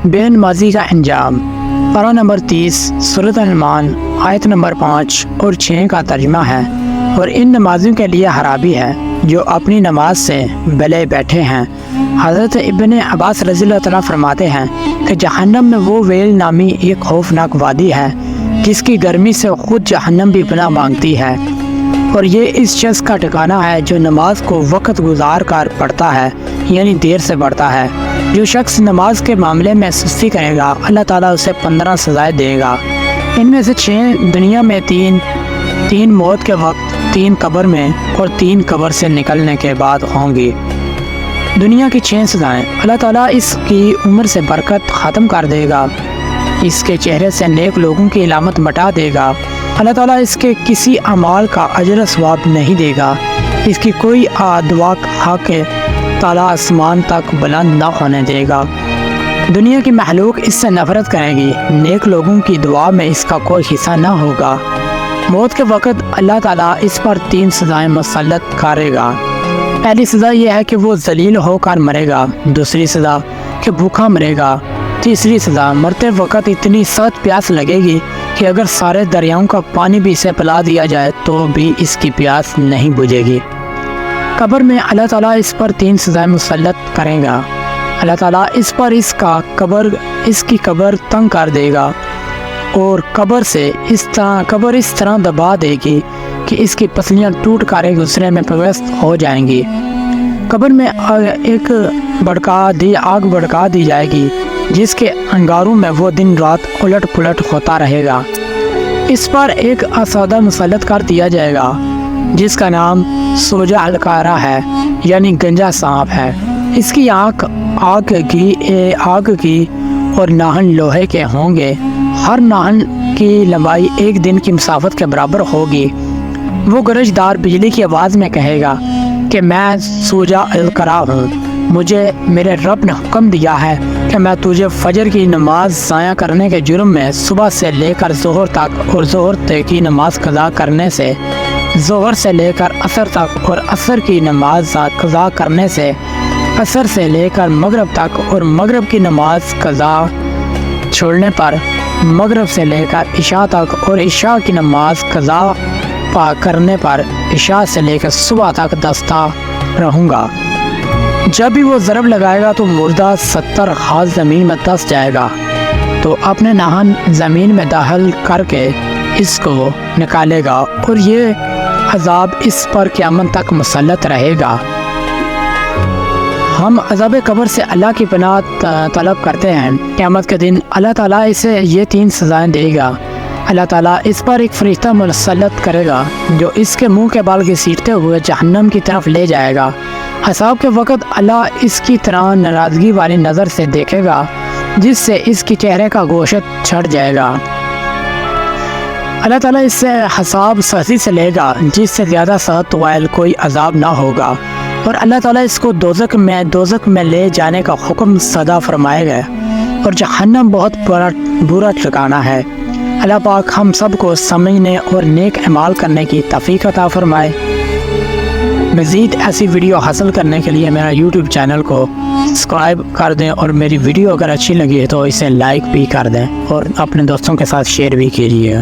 بے نمازی کا انجام۔ پارہ نمبر 30 سورۃ الرحمن آیت نمبر 5 اور 6 کا ترجمہ ہے، اور ان نمازیوں کے لیے خرابی ہے جو اپنی نماز سے بلے بیٹھے ہیں۔ حضرت ابن عباس رضی اللہ تعالیٰ فرماتے ہیں کہ جہنم میں وہ ویل نامی ایک خوفناک وادی ہے جس کی گرمی سے خود جہنم بھی پناہ مانگتی ہے، اور یہ اس شخص کا ٹھکانہ ہے جو نماز کو وقت گزار کر پڑھتا ہے، یعنی دیر سے پڑھتا ہے۔ جو شخص نماز کے معاملے میں سستی کرے گا اللہ تعالیٰ اسے 15 سزائیں دے گا۔ ان میں سے 6 دنیا میں، 3 موت کے وقت، 3 قبر میں اور 3 قبر سے نکلنے کے بعد ہوں گی۔ دنیا کی 6 سزائیں: اللہ تعالیٰ اس کی عمر سے برکت ختم کر دے گا، اس کے چہرے سے نیک لوگوں کی علامت مٹا دے گا، اللہ تعالیٰ اس کے کسی اعمال کا اجر و ثواب نہیں دے گا، اس کی کوئی دعا حق تعالیٰ آسمان تک بلند نہ ہونے دے گا، دنیا کی مخلوق اس سے نفرت کرے گی، نیک لوگوں کی دعا میں اس کا کوئی حصہ نہ ہوگا۔ موت کے وقت اللہ تعالیٰ اس پر 3 سزائیں مسلط کرے گا۔ پہلی سزا یہ ہے کہ وہ ذلیل ہو کر مرے گا، دوسری سزا کہ بھوکا مرے گا، تیسری سزا مرتے وقت اتنی سخت پیاس لگے گی کہ اگر سارے دریاؤں کا پانی بھی اسے پلا دیا جائے تو بھی اس کی پیاس نہیں بجھے گی۔ قبر میں اللہ تعالیٰ اس پر 3 سزائیں مسلط کرے گا۔ اللہ تعالیٰ اس پر اس کی قبر تنگ کر دے گا اور قبر اس طرح دبا دے گی کہ اس کی پسلیاں ٹوٹ کر ایک دوسرے میں پیوست ہو جائیں گی۔ قبر میں آگ بھڑکا دی جائے گی جس کے انگاروں میں وہ دن رات الٹ پلٹ ہوتا رہے گا۔ اس پر ایک اسودہ مسلط کر دیا جائے گا جس کا نام سوجا الکارہ ہے، یعنی گنجا سانپ ہے۔ اس کی آنکھ آگ کی اور ناہن لوہے کے ہوں گے، ہر ناہن کی لمبائی 1 دن کی مسافت کے برابر ہوگی۔ وہ گرجدار بجلی کی آواز میں کہے گا کہ میں سوجا الکارہ ہوں، مجھے میرے رب نے حکم دیا ہے کہ میں تجھے فجر کی نماز ضائع کرنے کے جرم میں صبح سے لے کر ظہر تک اور ظہر کی نماز قضا کرنے سے، ظہر سے لے کر عصر تک اور عصر کی نماز قضا کرنے سے، عصر سے لے کر مغرب تک اور مغرب کی نماز قضا چھوڑنے پر، مغرب سے لے کر عشاء تک اور عشاء کی نماز قضا کرنے پر، عشاء سے لے کر صبح تک دستہ رہوں گا۔ جب بھی وہ ضرب لگائے گا تو مردہ 70 ہاتھ زمین میں دس جائے گا، تو اپنے ناہن زمین میں داخل کر کے اس کو نکالے گا، اور یہ عذاب اس پر قیامت تک مسلط رہے گا۔ ہم عذاب قبر سے اللہ کی پناہ طلب کرتے ہیں۔ قیامت کے دن اللہ تعالیٰ اسے یہ 3 سزائیں دے گا۔ اللہ تعالیٰ اس پر ایک فرشتہ مسلط کرے گا جو اس کے منہ کے بال گھسیٹتے ہوئے جہنم کی طرف لے جائے گا۔ حساب کے وقت اللہ اس کی طرح ناراضگی والی نظر سے دیکھے گا جس سے اس کی چہرے کا گوشت چھٹ جائے گا۔ اللہ تعالیٰ اس سے حساب سختی سے لے گا جس سے زیادہ سخت وائل کوئی عذاب نہ ہوگا، اور اللہ تعالیٰ اس کو دوزخ میں لے جانے کا حکم صدا فرمائے گا، اور جہنم بہت برا ٹھکانہ ہے۔ اللہ پاک ہم سب کو سمجھنے اور نیک اعمال کرنے کی توفیق عطا فرمائے۔ مزید ایسی ویڈیو حاصل کرنے کے لیے میرا یوٹیوب چینل کو سبسکرائب کر دیں، اور میری ویڈیو اگر اچھی لگی ہے تو اسے لائک بھی کر دیں اور اپنے دوستوں کے ساتھ شیئر بھی کیجیے۔